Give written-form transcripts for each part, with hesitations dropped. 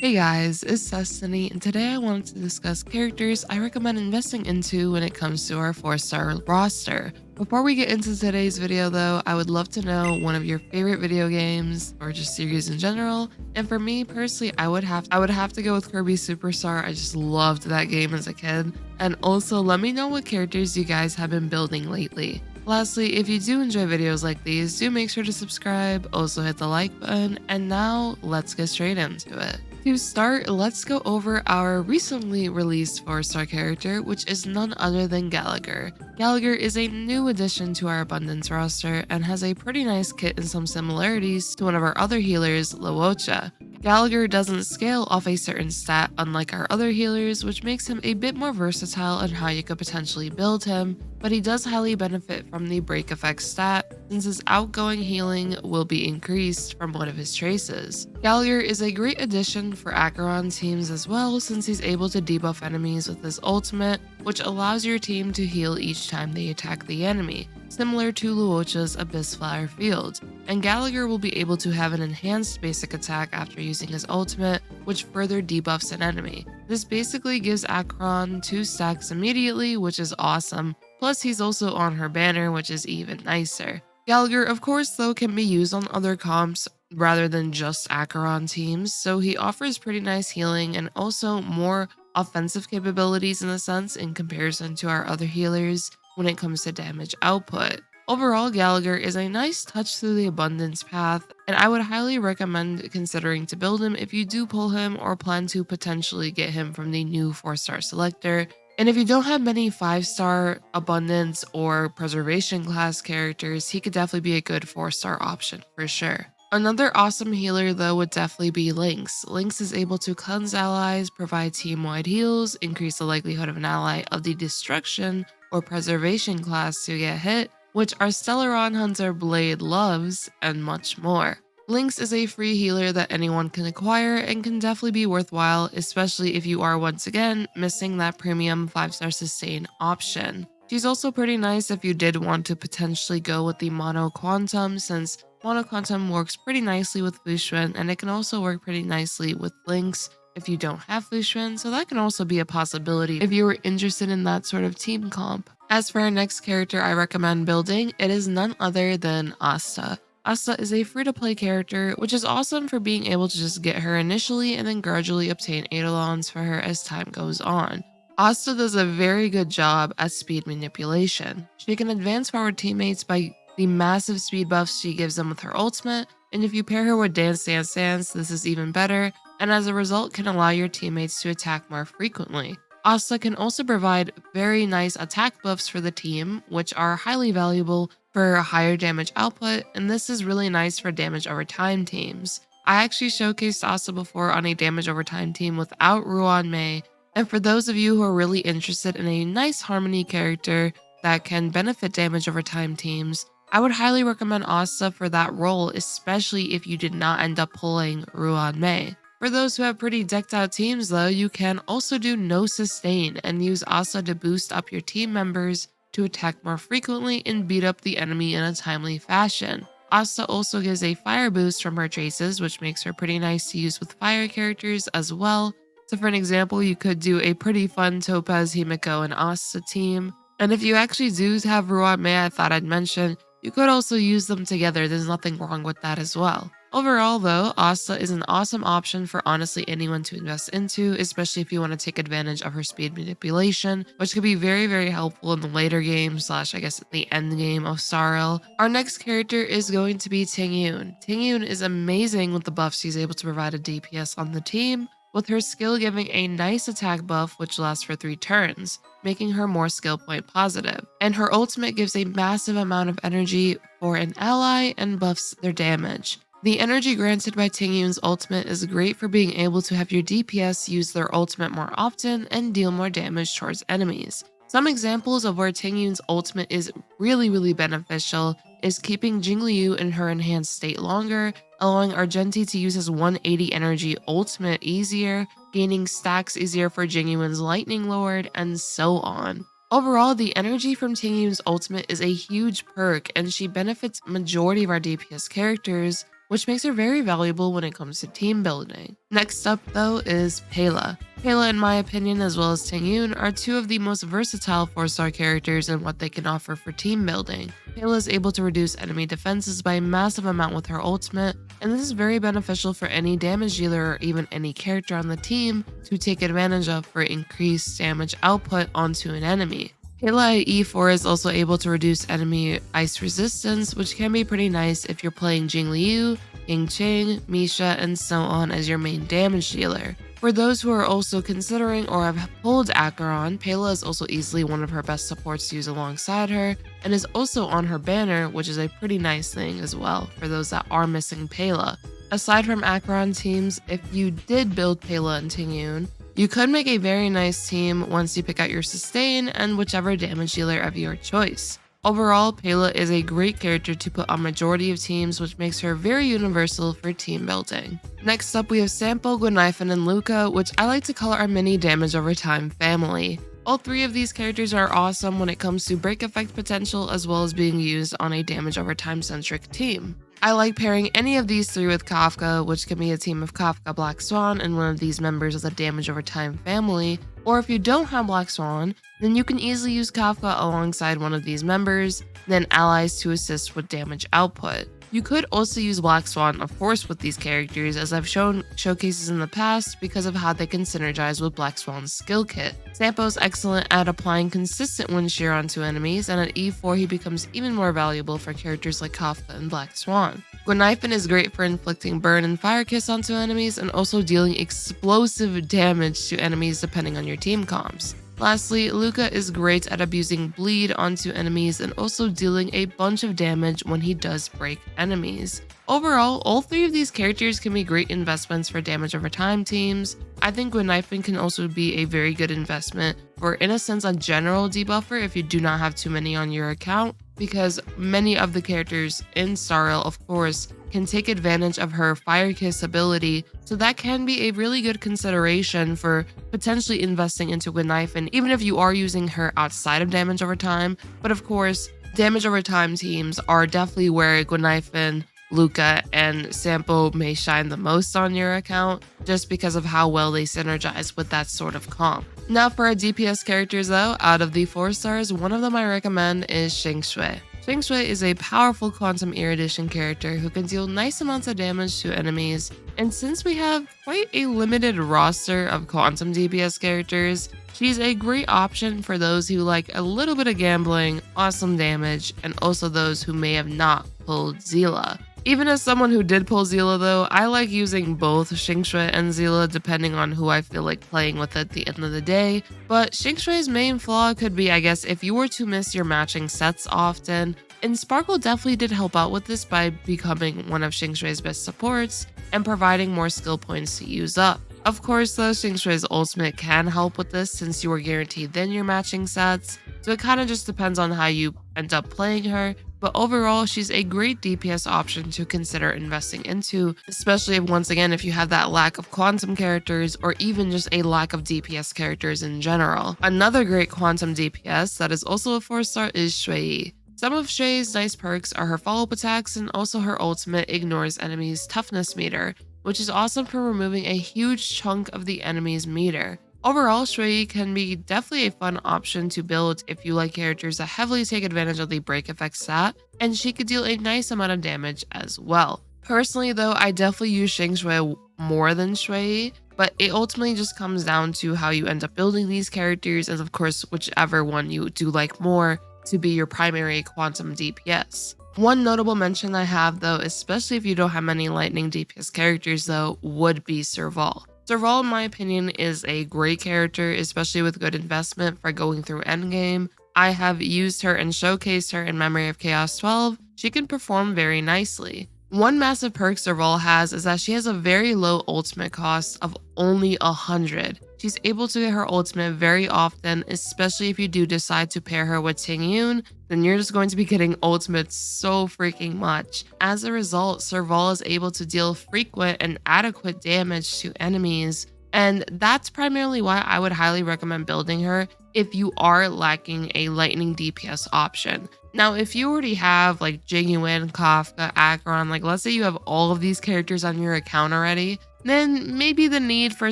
Hey guys, it's Destiny, and today I wanted to discuss characters I recommend investing into when it comes to our 4-star roster. Before we get into today's video though, I would love to know one of your favorite video games or just series in general. And for me personally, I would have to go with Kirby Superstar. I just loved that game as a kid. And also let me know what characters you guys have been building lately. Lastly, if you do enjoy videos like these, do make sure to subscribe, also hit the like button, and now let's get straight into it. To start, let's go over our recently released 4-star character, which is none other than Gallagher. Gallagher is a new addition to our Abundance roster and has a pretty nice kit and some similarities to one of our other healers, Luocha. Gallagher doesn't scale off a certain stat unlike our other healers, which makes him a bit more versatile on how you could potentially build him, but he does highly benefit from the break effect stat since his outgoing healing will be increased from one of his traces. Gallagher is a great addition for Acheron teams as well since he's able to debuff enemies with his ultimate, which allows your team to heal each time they attack the enemy, similar to Luocha's Abyss Flower Field. And Gallagher will be able to have an enhanced basic attack after using his ultimate, which further debuffs an enemy. This basically gives Acheron 2 stacks immediately, which is awesome. Plus, he's also on her banner, which is even nicer. Gallagher, of course, though, can be used on other comps rather than just Acheron teams, so he offers pretty nice healing and also more offensive capabilities in a sense in comparison to our other healers when it comes to damage output. Overall, Gallagher is a nice touch through the Abundance path, and I would highly recommend considering to build him if you do pull him or plan to potentially get him from the new 4-star selector. And if you don't have many 5-star Abundance or Preservation class characters, he could definitely be a good 4-star option for sure. Another awesome healer though would definitely be Lynx. Lynx is able to cleanse allies, provide team-wide heals, increase the likelihood of an ally of the Destruction or Preservation class to get hit, which our Stellaron Hunter Blade loves, and much more. Lynx is a free healer that anyone can acquire and can definitely be worthwhile, especially if you are once again missing that premium 5-star sustain option. She's also pretty nice if you did want to potentially go with the Mono Quantum, since Mono Quantum works pretty nicely with Fushuan, and it can also work pretty nicely with Lynx if you don't have Fushuan, so that can also be a possibility if you were interested in that sort of team comp. As for our next character I recommend building, it is none other than Asta. Asta is a free-to-play character, which is awesome for being able to just get her initially and then gradually obtain Eidolons for her as time goes on. Asta does a very good job at speed manipulation. She can advance forward teammates by the massive speed buffs she gives them with her ultimate, and if you pair her with Dance Dance Dance, this is even better, and as a result can allow your teammates to attack more frequently. Asta can also provide very nice attack buffs for the team, which are highly valuable for higher damage output, and this is really nice for damage over time teams. I actually showcased Asta before on a damage over time team without Ruan Mei, and for those of you who are really interested in a nice harmony character that can benefit damage over time teams, I would highly recommend Asta for that role, especially if you did not end up pulling Ruan Mei. For those who have pretty decked out teams though, you can also do no sustain and use Asta to boost up your team members to attack more frequently and beat up the enemy in a timely fashion. Asta also gives a fire boost from her traces, which makes her pretty nice to use with fire characters as well. So for an example, you could do a pretty fun Topaz, Himiko, and Asta team. And if you actually do have Ruan Mei, I thought I'd mention, you could also use them together, there's nothing wrong with that as well. Overall though, Asta is an awesome option for honestly anyone to invest into, especially if you want to take advantage of her speed manipulation, which could be very helpful in the later game / I guess the end game of Star Rail. Our next character is going to be Tingyun. Tingyun is amazing with the buffs she's able to provide a DPS on the team, with her skill giving a nice attack buff which lasts for 3 turns, making her more skill point positive. And her ultimate gives a massive amount of energy for an ally and buffs their damage. The energy granted by Tingyun's ultimate is great for being able to have your DPS use their ultimate more often and deal more damage towards enemies. Some examples of where Tingyun's ultimate is really beneficial is keeping Jingliu in her enhanced state longer, allowing Argenti to use his 180 energy ultimate easier, gaining stacks easier for Jingyuan's Lightning Lord, and so on. Overall, the energy from Tingyun's ultimate is a huge perk, and she benefits majority of our DPS characters, which makes her very valuable when it comes to team building. Next up though is Pela. Pela, in my opinion, as well as Tingyun, are two of the most versatile 4-star characters in what they can offer for team building. Pela is able to reduce enemy defenses by a massive amount with her ultimate, and this is very beneficial for any damage dealer or even any character on the team to take advantage of for increased damage output onto an enemy. Pela at E4 is also able to reduce enemy ice resistance, which can be pretty nice if you're playing Jingliu, Qingque, Misha, and so on as your main damage dealer. For those who are also considering or have pulled Acheron, Pela is also easily one of her best supports to use alongside her, and is also on her banner, which is a pretty nice thing as well for those that are missing Pela. Aside from Acheron teams, if you did build Pela and Tingyun, you could make a very nice team once you pick out your sustain and whichever damage dealer of your choice. Overall, Pela is a great character to put on majority of teams, which makes her very universal for team building. Next up, we have Serval, Guinaifen, and Luca, which I like to call our mini damage over time family. All three of these characters are awesome when it comes to break effect potential as well as being used on a damage over time centric team. I like pairing any of these three with Kafka, which can be a team of Kafka, Black Swan, and one of these members of the damage over time family, or if you don't have Black Swan, then you can easily use Kafka alongside one of these members, then allies to assist with damage output. You could also use Black Swan, of course, with these characters, as I've shown showcases in the past because of how they can synergize with Black Swan's skill kit. Sampo is excellent at applying consistent wind shear onto enemies, and at E4 he becomes even more valuable for characters like Kafka and Black Swan. Guinaifen is great for inflicting burn and fire kiss onto enemies and also dealing explosive damage to enemies depending on your team comps. Lastly, Luca is great at abusing bleed onto enemies and also dealing a bunch of damage when he does break enemies. Overall, all three of these characters can be great investments for damage over time teams. I think Guinaifen can also be a very good investment for, in a sense, a general debuffer if you do not have too many on your account, because many of the characters in Star Rail, of course, can take advantage of her Fire Kiss ability, so that can be a really good consideration for potentially investing into Guinaifen, even if you are using her outside of damage over time. But of course, damage over time teams are definitely where Guinaifen, Luca, and Sampo may shine the most on your account, just because of how well they synergize with that sort of comp. Now for our DPS characters though, out of the 4 stars, one of them I recommend is Qingque. Qingque is a powerful Quantum Erudition character who can deal nice amounts of damage to enemies, and since we have quite a limited roster of Quantum DPS characters, she's a great option for those who like a little bit of gambling, awesome damage, and also those who may have not pulled Zila. Even as someone who did pull Zila though, I like using both Qingque and Zila depending on who I feel like playing with at the end of the day, but Qingque's main flaw could be, I guess, if you were to miss your matching sets often, and Sparkle definitely did help out with this by becoming one of Qingque's best supports and providing more skill points to use up. Of course though, Qingque's ultimate can help with this since you are guaranteed then your matching sets, so it kind of just depends on how you end up playing her. But overall, she's a great DPS option to consider investing into, especially if, once again, if you have that lack of Quantum characters or even just a lack of DPS characters in general. Another great Quantum DPS that is also a 4-star is Shui. Some of Shui's nice perks are her follow-up attacks, and also her ultimate ignores enemies' toughness meter, which is awesome for removing a huge chunk of the enemy's meter. Overall, Shui can be definitely a fun option to build if you like characters that heavily take advantage of the break effect stat, and she could deal a nice amount of damage as well. Personally though, I definitely use Qingque more than Shui, but it ultimately just comes down to how you end up building these characters, and of course whichever one you do like more to be your primary Quantum DPS. One notable mention I have though, especially if you don't have many lightning DPS characters though, would be Serval. Serval, in my opinion, is a great character, especially with good investment for going through endgame. I have used her and showcased her in Memory of Chaos 12. She can perform very nicely. One massive perk Serval has is that she has a very low ultimate cost of only 100. She's able to get her ultimate very often, especially if you do decide to pair her with Tingyun, then you're just going to be getting ultimates so freaking much. As a result, Serval is able to deal frequent and adequate damage to enemies And that's primarily why I would highly recommend building her if you are lacking a lightning DPS option. Now, if you already have like Tingyun, Kafka, Acheron, like let's say you have all of these characters on your account already, then maybe the need for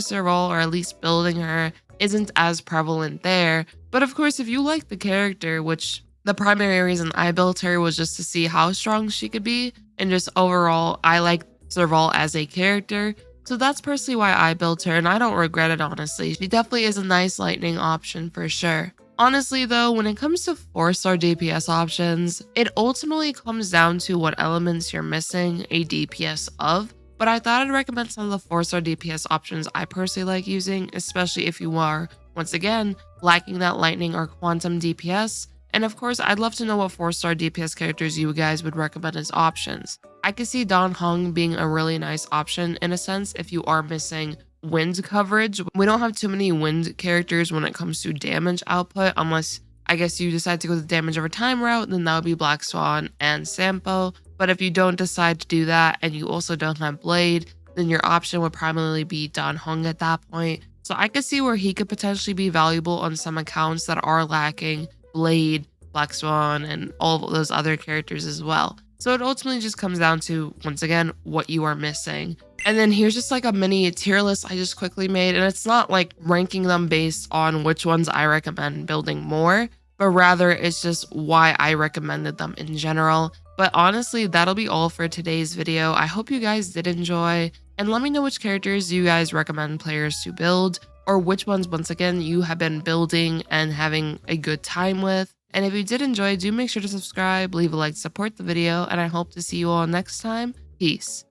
Serval or at least building her isn't as prevalent there. But of course, if you like the character, which the primary reason I built her was just to see how strong she could be, and just overall, I like Serval as a character. So that's personally why I built her, and I don't regret it, honestly. She definitely is a nice lightning option for sure. Honestly though, when it comes to 4-star DPS options, it ultimately comes down to what elements you're missing a DPS of. But I thought I'd recommend some of the 4-star DPS options I personally like using, especially if you are, once again, lacking that lightning or quantum DPS. And of course, I'd love to know what 4-star DPS characters you guys would recommend as options. I could see Heng being a really nice option in a sense if you are missing wind coverage. We don't have too many wind characters when it comes to damage output, unless I guess you decide to go the damage over time route, then that would be Black Swan and Sampo. But if you don't decide to do that and you also don't have Blade, then your option would primarily be Heng at that point. So I could see where he could potentially be valuable on some accounts that are lacking Blade, Black Swan, and all of those other characters as well. So it ultimately just comes down to, once again, what you are missing. And then here's just like a mini tier list I just quickly made. And it's not like ranking them based on which ones I recommend building more, but rather it's just why I recommended them in general. But honestly, that'll be all for today's video. I hope you guys did enjoy, and let me know which characters you guys recommend players to build, or which ones, once again, you have been building and having a good time with. And if you did enjoy, do make sure to subscribe, leave a like, support the video, and I hope to see you all next time. Peace.